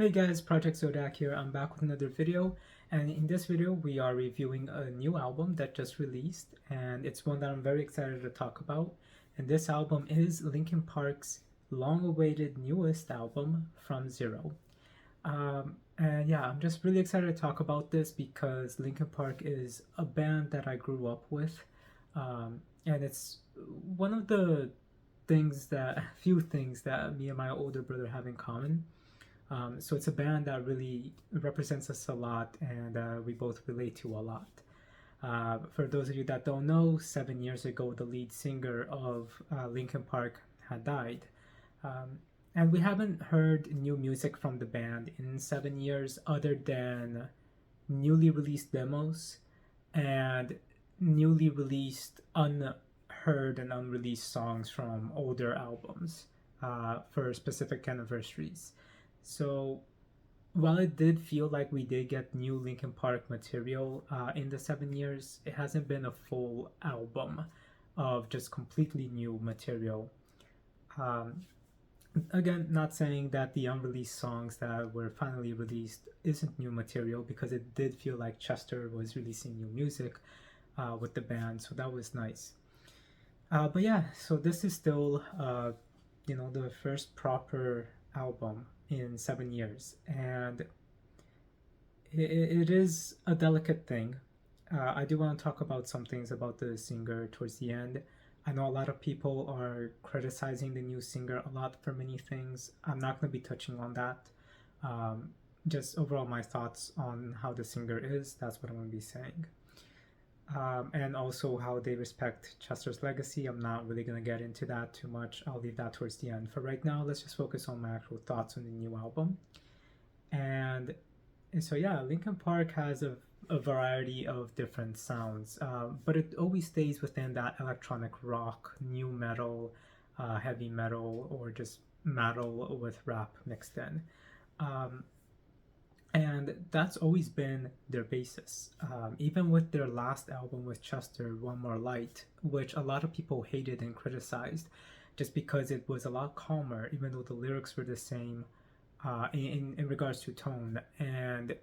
Hey guys, project-zodiac here. I'm back with another video, and in this video we are reviewing a new album that just released, and it's one that I'm very excited to talk about. And this album is Linkin Park's long-awaited newest album, From Zero. And yeah, I'm just really excited to talk about this because Linkin Park is a band that I grew up with, and it's one of the few things that me and my older brother have in common. So it's a band that really represents us a lot, and we both relate to a lot. For those of you that don't know, 7 years ago, the lead singer of Linkin Park had died. Um, and we haven't heard new music from the band in 7 years other than newly released demos and newly released unheard and unreleased songs from older albums for specific anniversaries. So while it did feel like we did get new Linkin Park material in the 7 years, it hasn't been a full album of just completely new material. Um, Again, not saying that the unreleased songs that were finally released isn't new material, because it did feel like Chester was releasing new music with the band, so that was nice. But yeah, so this is still, the first proper album in 7 years, and it is a delicate thing. I do want to talk about some things about the singer towards the end. I know a lot of people are criticizing the new singer a lot for many things. I'm not going to be touching on that. Um, just overall, my thoughts on how the singer is, that's what I'm going to be saying. And also how they respect Chester's legacy. I'm not really going to get into that too much. I'll leave that towards the end. For right now, let's just focus on my actual thoughts on the new album. And so, yeah, Linkin Park has a variety of different sounds, but it always stays within that electronic rock, new metal, heavy metal, or just metal with rap mixed in. Um, and that's always been their basis. Even with their last album with Chester, One More Light, which a lot of people hated and criticized just because it was a lot calmer, even though the lyrics were the same in regards to tone, and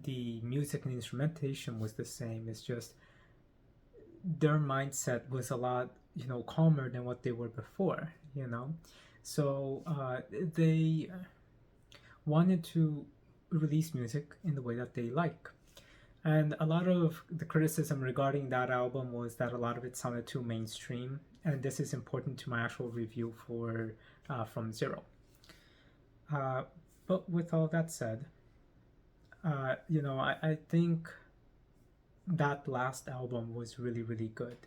the music and instrumentation was the same. It's just their mindset was a lot, calmer than what they were before. So they wanted to release music in the way that they like. And a lot of the criticism regarding that album was that a lot of it sounded too mainstream, and this is important to my actual review for From Zero. Uh, but with all that said, I think that last album was really, really good,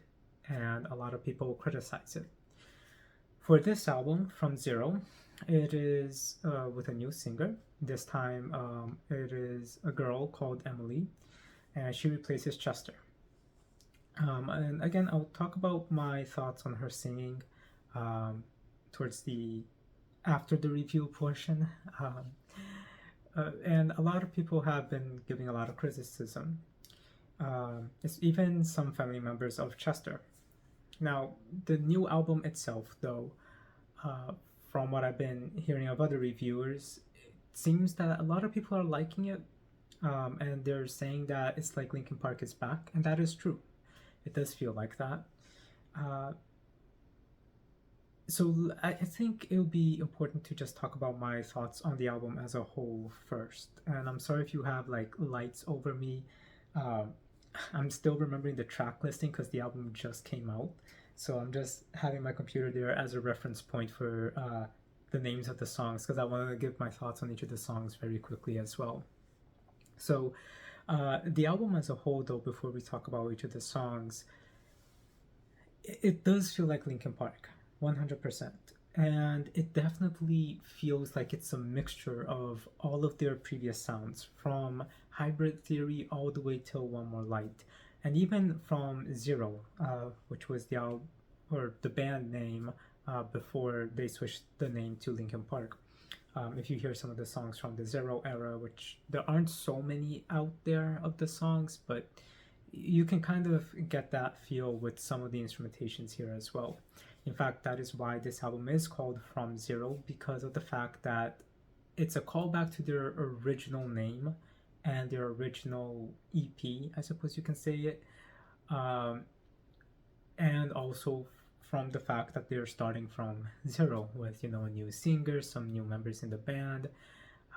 and a lot of people criticize it. For this album, From Zero, it is with a new singer. This time, it is a girl called Emily, and she replaces Chester. And again, I'll talk about my thoughts on her singing um, towards the after the review portion. And a lot of people have been giving a lot of criticism. It's even some family members of Chester. Now, the new album itself, though, from what I've been hearing of other reviewers, it seems that a lot of people are liking it, and they're saying that it's like Linkin Park is back, and that is true. It does feel like that. Uh, so I think it would be important to just talk about my thoughts on the album as a whole first. And I'm sorry if you have like lights over me. Um, I'm still remembering the track listing because the album just came out. So I'm just having my computer there as a reference point for the names of the songs, because I want to give my thoughts on each of the songs very quickly as well. So the album as a whole, though, before we talk about each of the songs, it does feel like Linkin Park, 100%. And it definitely feels like it's a mixture of all of their previous sounds, from Hybrid Theory all the way till One More Light, and even from Zero, which was the band name before they switched the name to Linkin Park. If you hear some of the songs from the Zero era, which there aren't so many out there of the songs, but you can kind of get that feel with some of the instrumentations here as well. In fact, that is why this album is called From Zero, because of the fact that it's a callback to their original name and their original EP, I suppose you can say it. Um, and also from the fact that they're starting from zero with, a new singer, some new members in the band.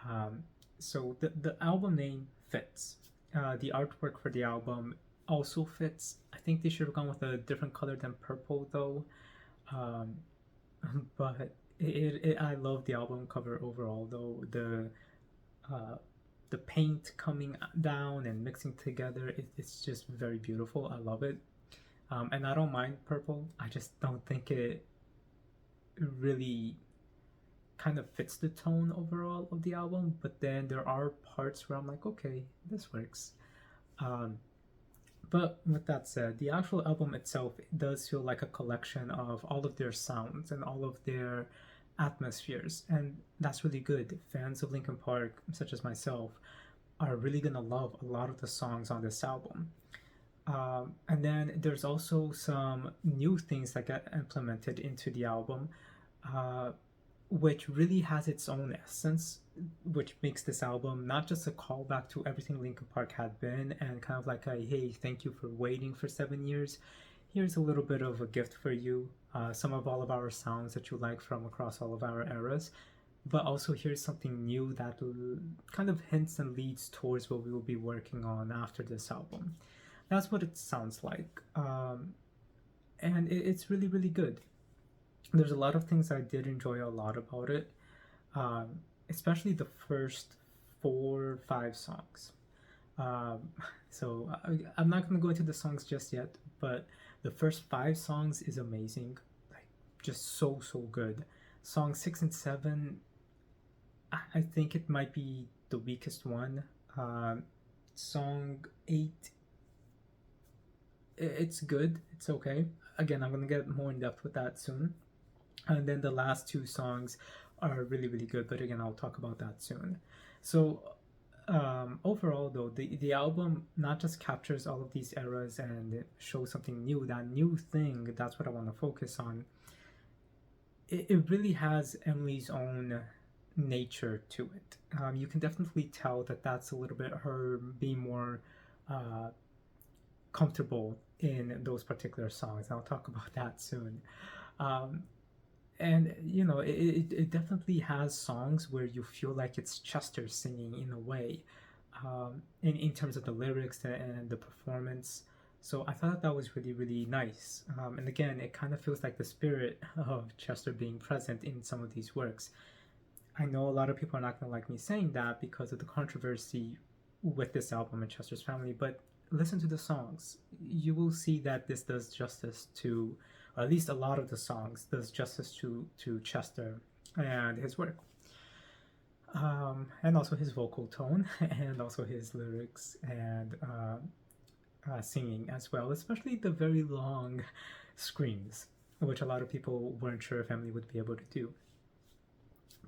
Um, so the album name fits. The artwork for the album also fits. I think they should have gone with a different color than purple though. Um, but I love the album cover overall though. Uh, the paint coming down and mixing together, it's just very beautiful. I love it. And I don't mind purple. I just don't think it really kind of fits the tone overall of the album. But then there are parts where I'm like, okay, this works. Um, but with that said, the actual album itself does feel like a collection of all of their sounds and all of their atmospheres, and that's really good. Fans of Linkin Park, such as myself, are really gonna love a lot of the songs on this album. And then there's also some new things that get implemented into the album, uh, which really has its own essence, which makes this album not just a callback to everything Linkin Park had been and kind of like a hey, thank you for waiting for 7 years. Here's a little bit of a gift for you, some of all of our sounds that you like from across all of our eras. But also, here's something new that kind of hints and leads towards what we will be working on after this album. That's what it sounds like. And it's really, really good. There's a lot of things I did enjoy a lot about it, um, especially the first 4 5 songs. Um, so I'm not going to go into the songs just yet, but the first 5 songs is amazing. Like, just so, so good. Song 6 and 7, I think it might be the weakest one. Song 8, it's good. It's okay. Again, I'm gonna get more in depth with that soon. And then the last 2 songs are really, really good. But again, I'll talk about that soon. So overall, though, the album not just captures all of these eras and shows something new. That new thing, that's what I want to focus on. It really has Emily's own nature to it. You can definitely tell that that's a little bit her being more uh, comfortable in those particular songs. I'll talk about that soon. Um, and it definitely has songs where you feel like it's Chester singing in a way, in terms of the lyrics and the performance. So I thought that was really, really nice. And again, it kind of feels like the spirit of Chester being present in some of these works. I know a lot of people are not going to like me saying that because of the controversy with this album and Chester's family, but listen to the songs. You will see that this does justice to, or at least a lot of the songs does justice to Chester and his work. And also his vocal tone and also his lyrics and singing as well, especially the very long screams, which a lot of people weren't sure if Emily would be able to do.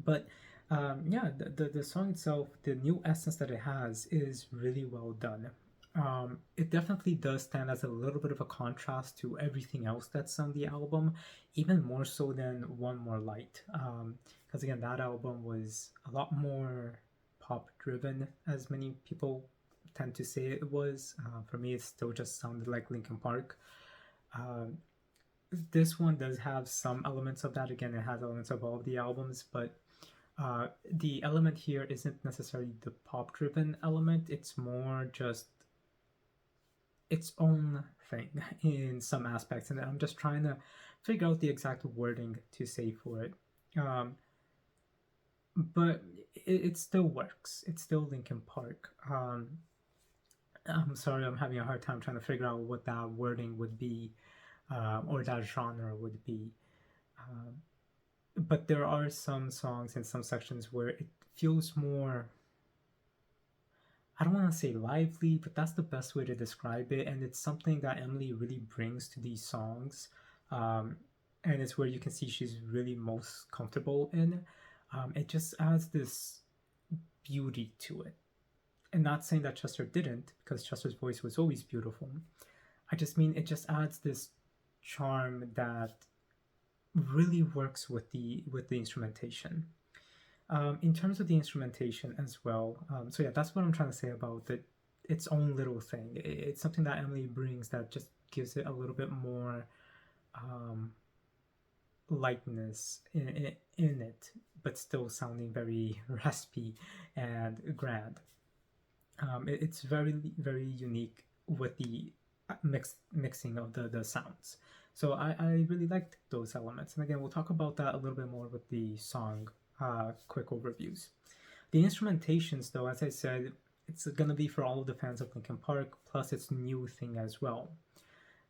But yeah, the song itself, the new essence that it has is really well done. It definitely does stand as a little bit of a contrast to everything else that's on the album, even more so than One More Light. Because again, that album was a lot more pop driven, as many people tend to say it was. For me, it still just sounded like Linkin Park. Um, this one does have some elements of that. Again, it has elements of all of the albums, but the element here isn't necessarily the pop driven element, it's more just its own thing in some aspects, and I'm just trying to figure out the exact wording to say for it. Um, but it still works. It's still Linkin Park. I'm sorry, I'm having a hard time trying to figure out what that wording would be, or that genre would be. Um, but there are some songs and some sections where it feels more, I don't want to say lively, but that's the best way to describe it. And it's something that Emily really brings to these songs. And it's where you can see she's really most comfortable in. It just adds this beauty to it. And not saying that Chester didn't, because Chester's voice was always beautiful. I just mean it just adds this charm that really works with the instrumentation. In terms of the instrumentation as well, so yeah, that's what I'm trying to say about the its own little thing. It's something that Emily brings that just gives it a little bit more um, lightness in it, but still sounding very raspy and grand. It's very unique with the mixing of the sounds. So I really liked those elements. And again, we'll talk about that a little bit more with the song quick overviews. The instrumentations, though, as I said, it's gonna be for all of the fans of Linkin Park, plus its new thing as well.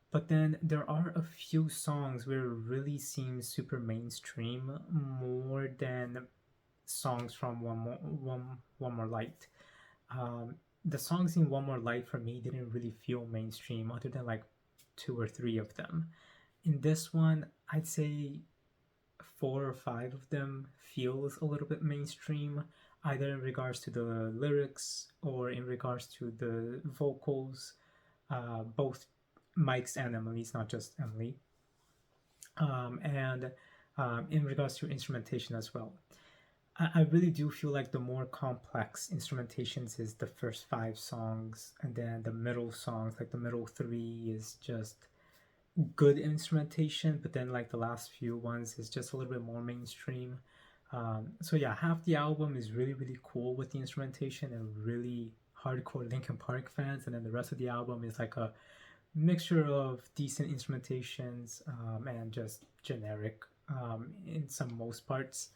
But then there are a few songs where it really seems super mainstream more than songs from One More Light. Um, the songs in One More Light for me didn't really feel mainstream other than like two or three of them. In this one, I'd say four or five of them feels a little bit mainstream, either in regards to the lyrics or in regards to the vocals. Both Mike's and Emily's, not just Emily. And in regards to instrumentation as well. I really do feel like the more complex instrumentations is the first five songs, and then the middle songs, like the middle three, is just good instrumentation, but then like the last few ones is just a little bit more mainstream. So yeah, half the album is really cool with the instrumentation and really hardcore Linkin Park fans, and then the rest of the album is like a mixture of decent instrumentations and just generic in some most parts.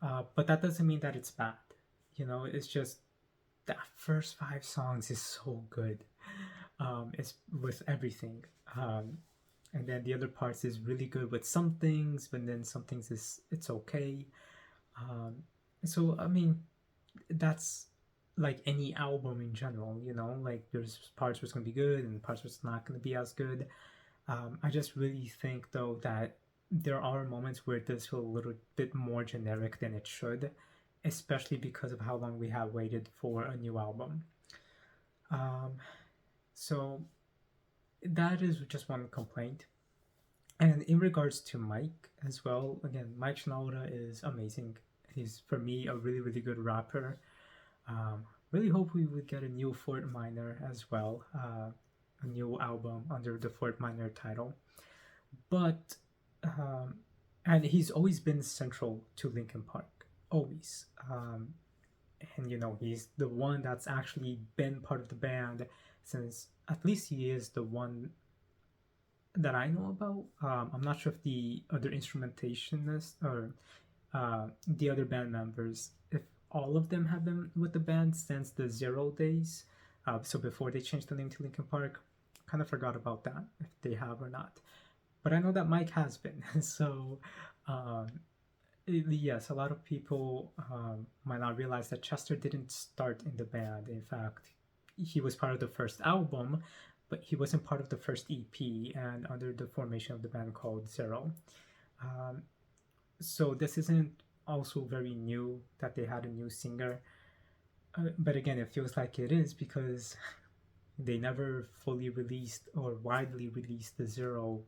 But that doesn't mean that it's bad. You know, it's just that first five songs is so good. It's with everything. And then the other parts is really good with some things, but then some things it's okay. So I mean, that's like any album in general, you know, like there's parts where it's gonna be good and parts where it's not gonna be as good. I just really think though that there are moments where it does feel a little bit more generic than it should, especially because of how long we have waited for a new album. Um, so that is just one complaint. And in regards to Mike as well, again, Mike Shinoda is amazing. He's for me a really good rapper. Really hope we would get a new Fort Minor as well, a new album under the Fort Minor title. But and he's always been central to Linkin Park, always. And you know he's the one that's actually been part of the band since at least he is the one that I know about. I'm not sure if the other instrumentationists or the other band members, if all of them have been with the band since the Zero days. So before they changed the name to Linkin Park, kind of forgot about that if they have or not. But I know that Mike has been. So yes, a lot of people might not realize that Chester didn't start in the band. In fact, he was part of the first album, but he wasn't part of the first EP and under the formation of the band called Zero. So this isn't also very new that they had a new singer. But again, it feels like it is because they never fully released or widely released the Zero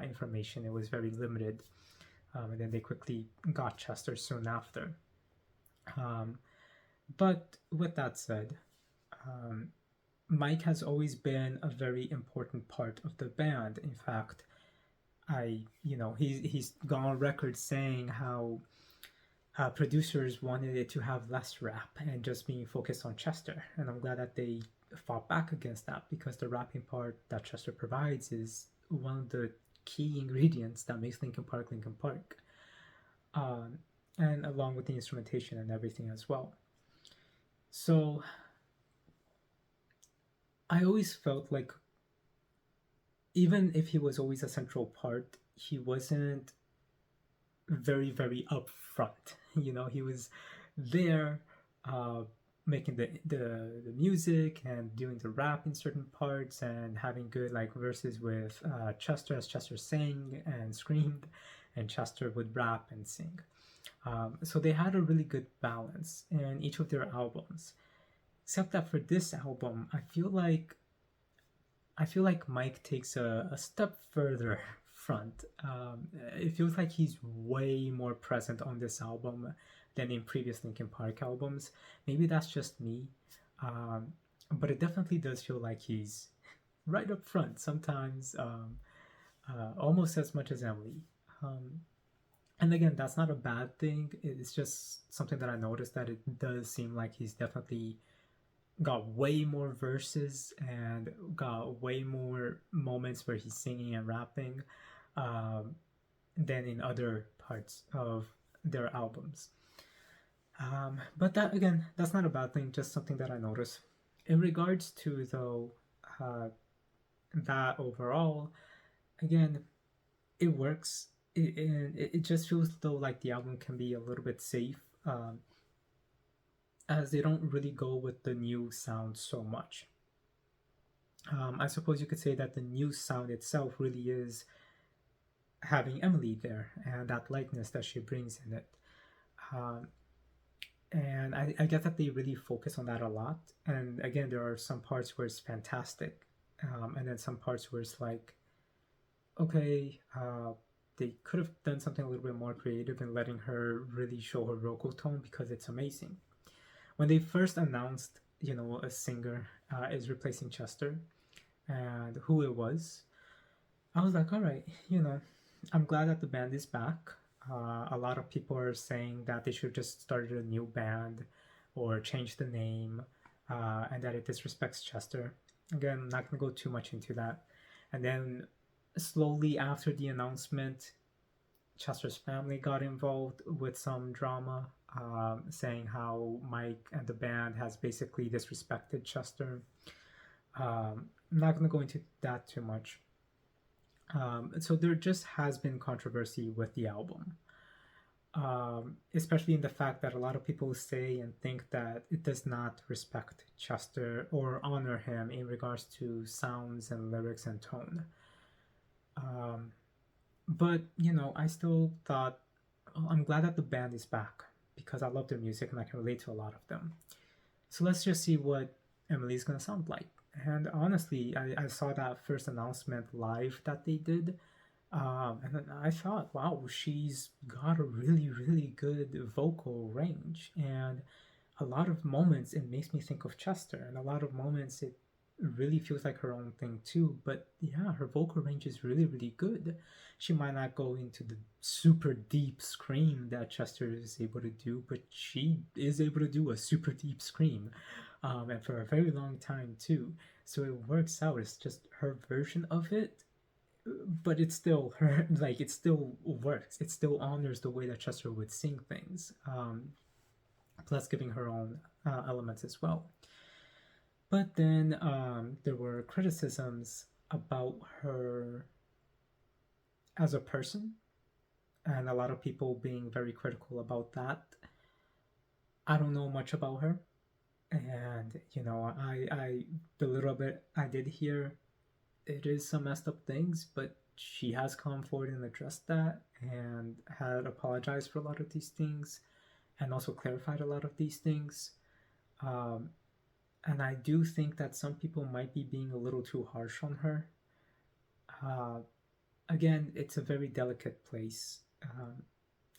information. It was very limited. And then they quickly got Chester soon after. But with that said, Mike has always been a very important part of the band. In fact, he's gone on record saying how producers wanted it to have less rap and just being focused on Chester. And I'm glad that they fought back against that because the rapping part that Chester provides is one of the key ingredients that makes Linkin Park Linkin Park. And along with the instrumentation and everything as well. So I always felt like even if he was always a central part, he wasn't very upfront. You know, he was there making the music and doing the rap in certain parts and having good like verses with Chester as Chester sang and screamed, and Chester would rap and sing. So they had a really good balance in each of their albums. Except that for this album, I feel like Mike takes a step further front. It feels like he's way more present on this album than in previous Linkin Park albums. Maybe that's just me, um, but it definitely does feel like he's right up front sometimes, almost as much as Emily. Um, and again, that's not a bad thing. It's just something that I noticed, that it does seem like he's definitely got way more verses and got way more moments where he's singing and rapping, um, than in other parts of their albums. But that, again, that's not a bad thing, just something that I noticed. In regards to, though, uh, that overall, again, it works. It just feels though like the album can be a little bit safe, as they don't really go with the new sound so much. I suppose you could say that the new sound itself really is having Emily there and that lightness that she brings in it. Um, and I get that they really focus on that a lot. And again, there are some parts where it's fantastic, and then some parts where it's like, okay, they could have done something a little bit more creative in letting her really show her vocal tone, because it's amazing. When they first announced, a singer is replacing Chester and who it was, I was like, all right, I'm glad that the band is back. A lot of people are saying that they should just start a new band or change the name, and that it disrespects Chester. Again, I'm not going to go too much into that. And then slowly after the announcement, Chester's family got involved with some drama, saying how Mike and the band has basically disrespected Chester. I'm not going to go into that too much. So there just has been controversy with the album, especially in the fact that a lot of people say and think that it does not respect Chester or honor him in regards to sounds and lyrics and tone. But I still thought, oh, I'm glad that the band is back, because I love their music and I can relate to a lot of them. So let's just see what Emily's gonna sound like. And honestly, I saw that first announcement live that they did, and then I thought, wow, she's got a really, really good vocal range. And a lot of moments it makes me think of Chester, and a lot of moments it really feels like her own thing too. But yeah, her vocal range is really, really good. She might not go into the super deep scream that Chester is able to do, but she is able to do a super deep scream, and for a very long time too. So it works out. It's just her version of it, but it's still her. Like, it still works. It still honors the way that Chester would sing things, plus giving her own elements as well. But then there were criticisms about her as a person, and a lot of people being very critical about that. I don't know much about her, and I the little bit I did hear, it is some messed up things, but she has come forward and addressed that and had apologized for a lot of these things, and also clarified a lot of these things. Um, and I do think that some people might be being a little too harsh on her. Uh, Again, it's a very delicate place,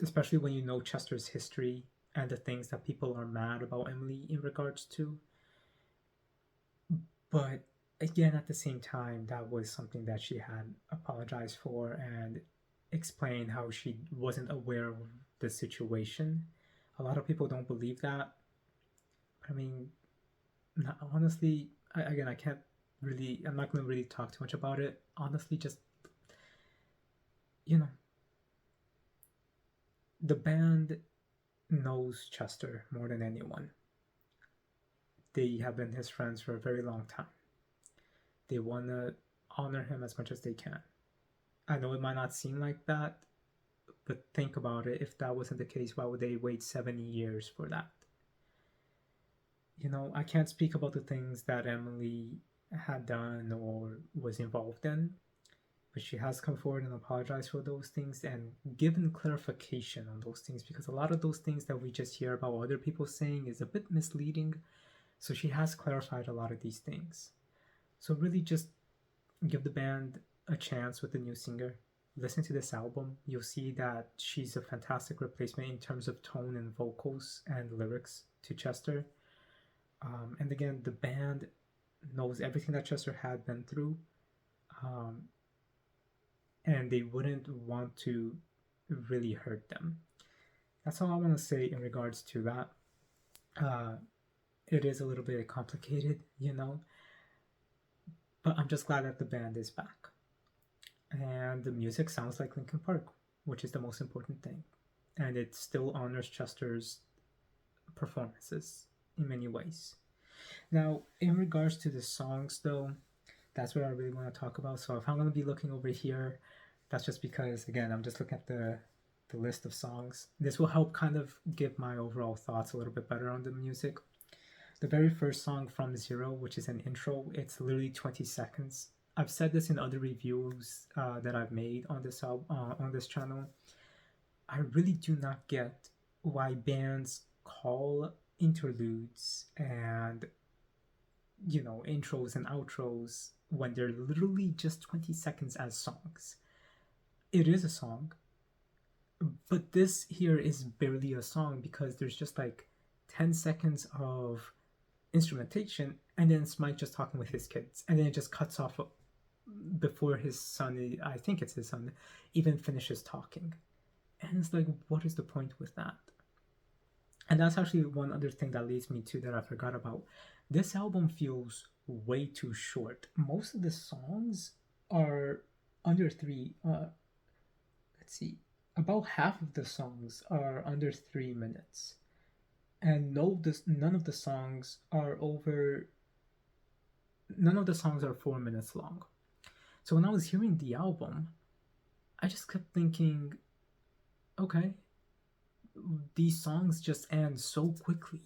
especially when you know Chester's history and the things that people are mad about Emily in regards to. But again, at the same time, that was something that she had apologized for and explained how she wasn't aware of the situation. A lot of people don't believe that. I mean, honestly, again, I can't really, I'm not going to really talk too much about it. Honestly, just, you know, the band knows Chester more than anyone. They have been his friends for a very long time. They want to honor him as much as they can. I know it might not seem like that, but think about it. If that wasn't the case, why would they wait 70 years for that? I can't speak about the things that Emily had done or was involved in, but she has come forward and apologized for those things and given clarification on those things, because a lot of those things that we just hear about other people saying is a bit misleading. So she has clarified a lot of these things. So really just give the band a chance with the new singer. listen to this album, you'll see that she's a fantastic replacement in terms of tone and vocals and lyrics to Chester. And again, the band knows everything that Chester had been through, um, and they wouldn't want to really hurt them. That's all I want to say in regards to that. It is a little bit complicated, but I'm just glad that the band is back. And the music sounds like Linkin Park, which is the most important thing. And it still honors Chester's performances in many ways. Now, in regards to the songs, though, that's what I really want to talk about. So if I'm going to be looking over here, that's just because, again, I'm just looking at the list of songs. This will help kind of give my overall thoughts a little bit better on the music. The very first song, From Zero, which is an intro, it's literally 20 seconds. I've said this in other reviews that I've made on this channel. I really do not get why bands call interludes and intros and outros when they're literally just 20 seconds as songs. It is a song, but this here is barely a song because there's just like 10 seconds of instrumentation and then it's Mike just talking with his kids, and then it just cuts off before his son, I think it's his son, even finishes talking. And it's like, what is the point with that? And that's actually one other thing that leads me to that I forgot about. This album feels way too short. Most of the songs are under three. Let's see. About half of the songs are under 3 minutes. And none of the songs are 4 minutes long. So when I was hearing the album, I just kept thinking, okay, these songs just end so quickly.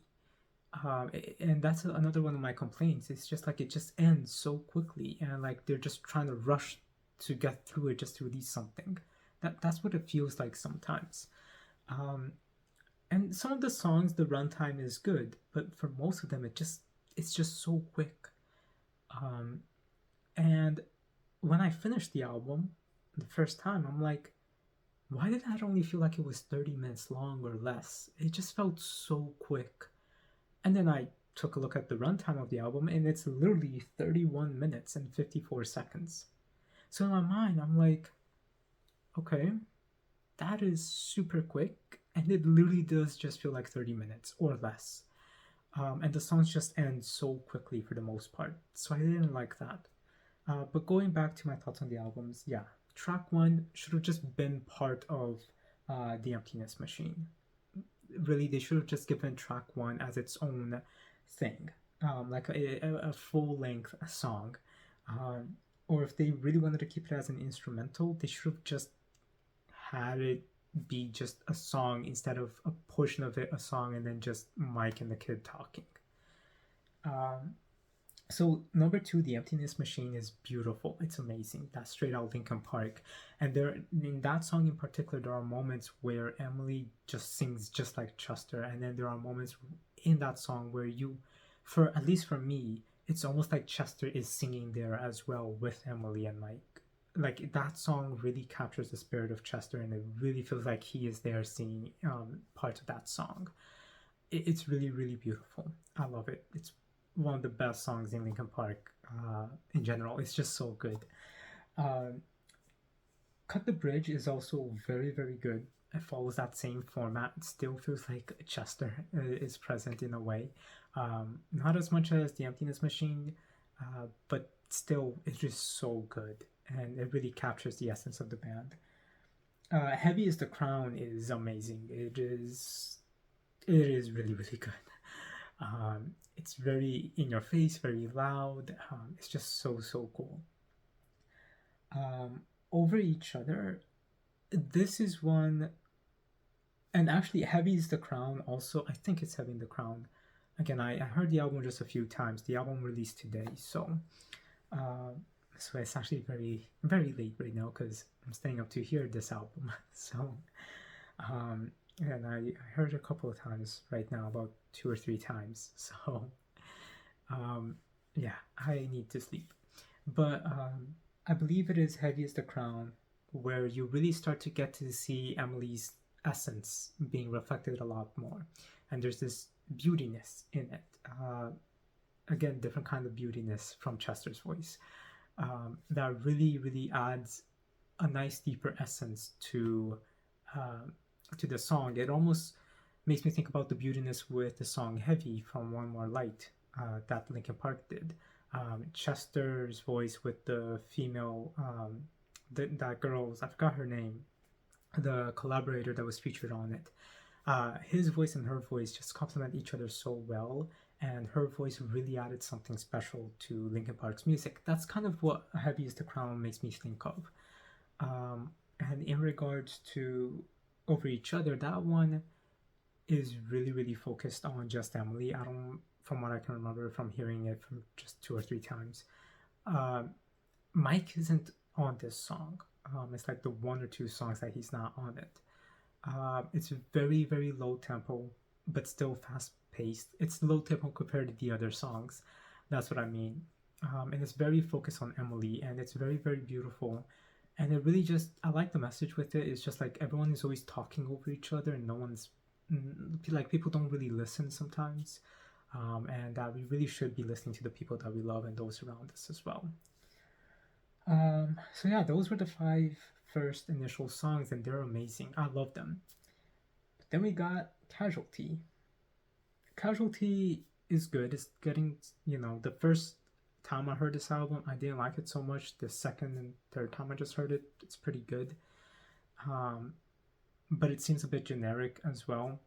And that's another one of my complaints. It's just like it just ends so quickly, and like they're just trying to rush to get through it just to release something. That's what it feels like sometimes. And some of the songs, the runtime is good, but for most of them, it's just so quick. And when I finished the album the first time, I'm like, why did that only feel like it was 30 minutes long or less? It just felt so quick. And then I took a look at the runtime of the album, and it's literally 31 minutes and 54 seconds. So in my mind, I'm like, okay, that is super quick, and it literally does just feel like 30 minutes or less. And the songs just end so quickly for the most part. So I didn't like that. But going back to my thoughts on the albums, yeah, track 1 should have just been part of The Emptiness Machine. Really, they should have just given track 1 as its own thing, like a full-length song. Or if they really wanted to keep it as an instrumental, they should have just had it be just a song instead of a portion of it a song and then just Mike and the kid talking. So number 2, The Emptiness Machine, is beautiful. It's amazing. That's straight out Linkin Park. And there, in that song in particular, there are moments where Emily just sings just like Chester, and then there are moments in that song where at least for me, it's almost like Chester is singing there as well with Emily and Mike. Like that song really captures the spirit of Chester, and it really feels like he is there singing parts of that song. It's really, really beautiful. I love it. It's one of the best songs in Linkin Park in general. It's just so good. Cut the Bridge is also very, very good. It follows that same format. It still feels like Chester is present in a way. Not as much as The Emptiness Machine, but still, it's just so good. And it really captures the essence of the band. Heavy is the Crown is amazing. It is really, really good. It's very in your face, very loud. It's just so cool. Over Each Other, this is one, and actually Heavy is the Crown also. I think it's Heavy in the Crown. Again, I heard the album just a few times. The album released today, so it's actually very, very late right now because I'm staying up to hear this album. So, and I heard a couple of times right now, about 2 or 3 times. So, yeah, I need to sleep. But I believe it is Heavy is the Crown where you really start to get to see Emily's essence being reflected a lot more. And there's this beautiness in it. Again, different kind of beautiness from Chester's voice that really, really adds a nice deeper essence to the song. It almost makes me think about the beautiness with the song Heavy from One More Light that Linkin Park did. Chester's voice with the female, that girl's, I forgot her name, the collaborator that was featured on it. His voice and her voice just complement each other so well, and her voice really added something special to Linkin Park's music. That's kind of what Heavy is the Crown makes me think of. And in regards to Over Each Other, that one is really, really focused on just Emily. I don't, from what I can remember from hearing it from just 2 or 3 times. Mike isn't on this song. It's like the 1 or 2 songs that he's not on it. It's very, very low tempo, but still fast paced. It's low tempo compared to the other songs. That's what I mean. And it's very focused on Emily, and it's very, very beautiful. And it really just, I like the message with it. It's just like everyone is always talking over each other, and no one's, like, people don't really listen sometimes. And that we really should be listening to the people that we love and those around us as well. So yeah, those were the 5 first initial songs, and they're amazing. I love them. But then we got Casualty. Casualty is good. It's getting, the first time I heard this album, I didn't like it so much. The second and third time I just heard it, it's pretty good. But it seems a bit generic as well.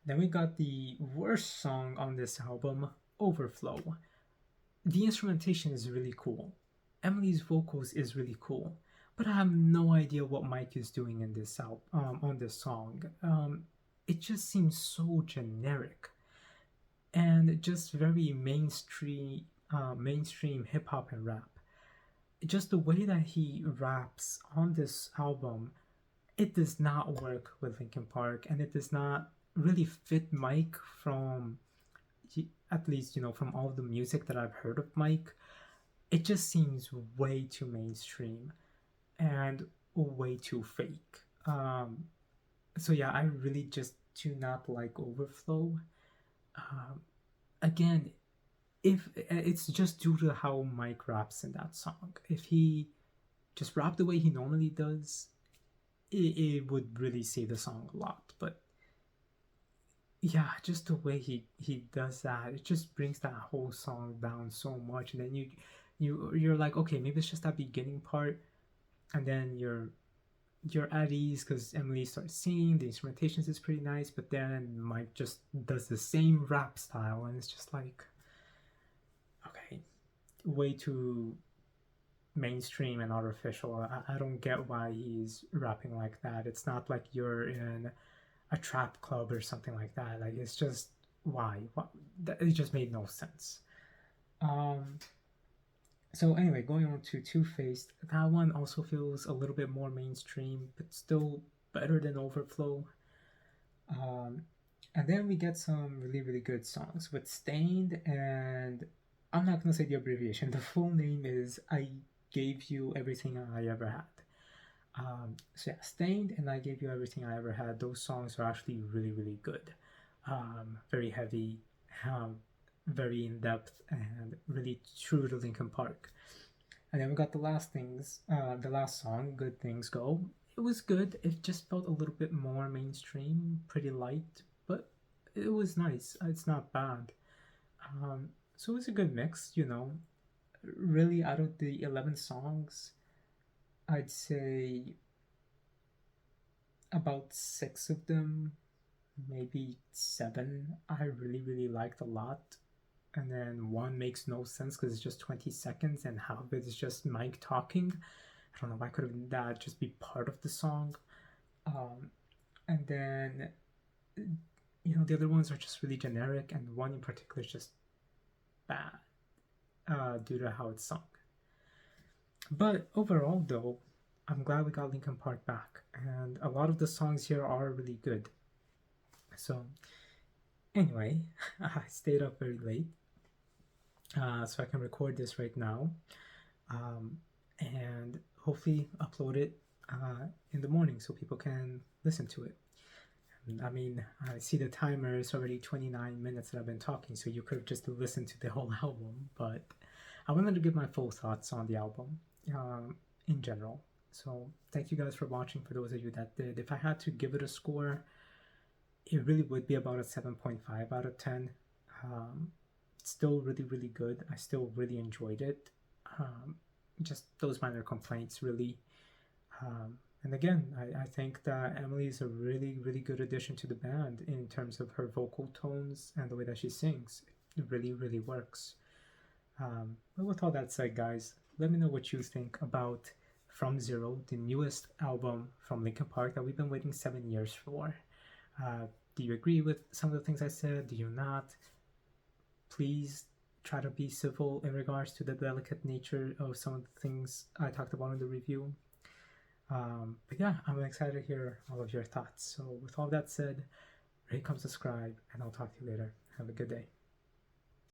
Then we got the worst song on this album, Overflow. The instrumentation is really cool. Emily's vocals is really cool, but I have no idea what Mike is doing in this on this song. It just seems so generic and just very mainstream hip hop and rap. Just the way that he raps on this album, it does not work with Linkin Park, and it does not really fit Mike from, at least, from all the music that I've heard of Mike. It just seems way too mainstream and way too fake. So yeah, I really just do not like Overflow. Again, if it's just due to how Mike raps in that song. If he just rapped the way he normally does, it would really save the song a lot. But yeah, just the way he does that, it just brings that whole song down so much. And then you're like, okay, maybe it's just that beginning part, and then you're at ease because Emily starts singing, the instrumentation is pretty nice, but then Mike just does the same rap style, and it's just like, okay, way too mainstream and artificial. I don't get why he's rapping like that. It's not like you're in a trap club or something like that. Like, it's just, why? It just made no sense. So anyway, going on to Two-Faced, that one also feels a little bit more mainstream, but still better than Overflow. And then we get some really, really good songs with Stained, and I'm not going to say the abbreviation. The full name is I Gave You Everything I Ever Had. So yeah, Stained and I Gave You Everything I Ever Had, those songs are actually really, really good. Very heavy, very in-depth, and really true to Linkin Park. And then we got the last song, Good Things Go. It was good. It just felt a little bit more mainstream, pretty light, but it was nice. It's not bad. So it was a good mix, Really, out of the 11 songs, I'd say about 6 of them, maybe 7, I really, really liked a lot. And then 1 makes no sense because it's just 20 seconds and half of it is just Mike talking. I don't know, why couldn't that just be part of the song? And then, the other ones are just really generic, and 1 in particular is just bad due to how it's sung. But overall, though, I'm glad we got Linkin Park back, and a lot of the songs here are really good. So anyway, I stayed up very late so I can record this right now, and hopefully upload it in the morning so people can listen to it. I mean, I see the timer, it's already 29 minutes that I've been talking, so you could have just listened to the whole album, but I wanted to give my full thoughts on the album in general. So thank you guys for watching, for those of you that did. If I had to give it a score, it really would be about a 7.5 out of 10. Still really, really good. I still really enjoyed it. Just those minor complaints, really. And again, I think that Emily is a really, really good addition to the band in terms of her vocal tones and the way that she sings. It really, really works. But with all that said, guys, let me know what you think about From Zero, the newest album from Linkin Park that we've been waiting 7 years for. Do you agree with some of the things I said? Do you not? Please try to be civil in regards to the delicate nature of some of the things I talked about in the review. But yeah, I'm excited to hear all of your thoughts. So with all that said, rate, comment, subscribe, and I'll talk to you later. Have a good day.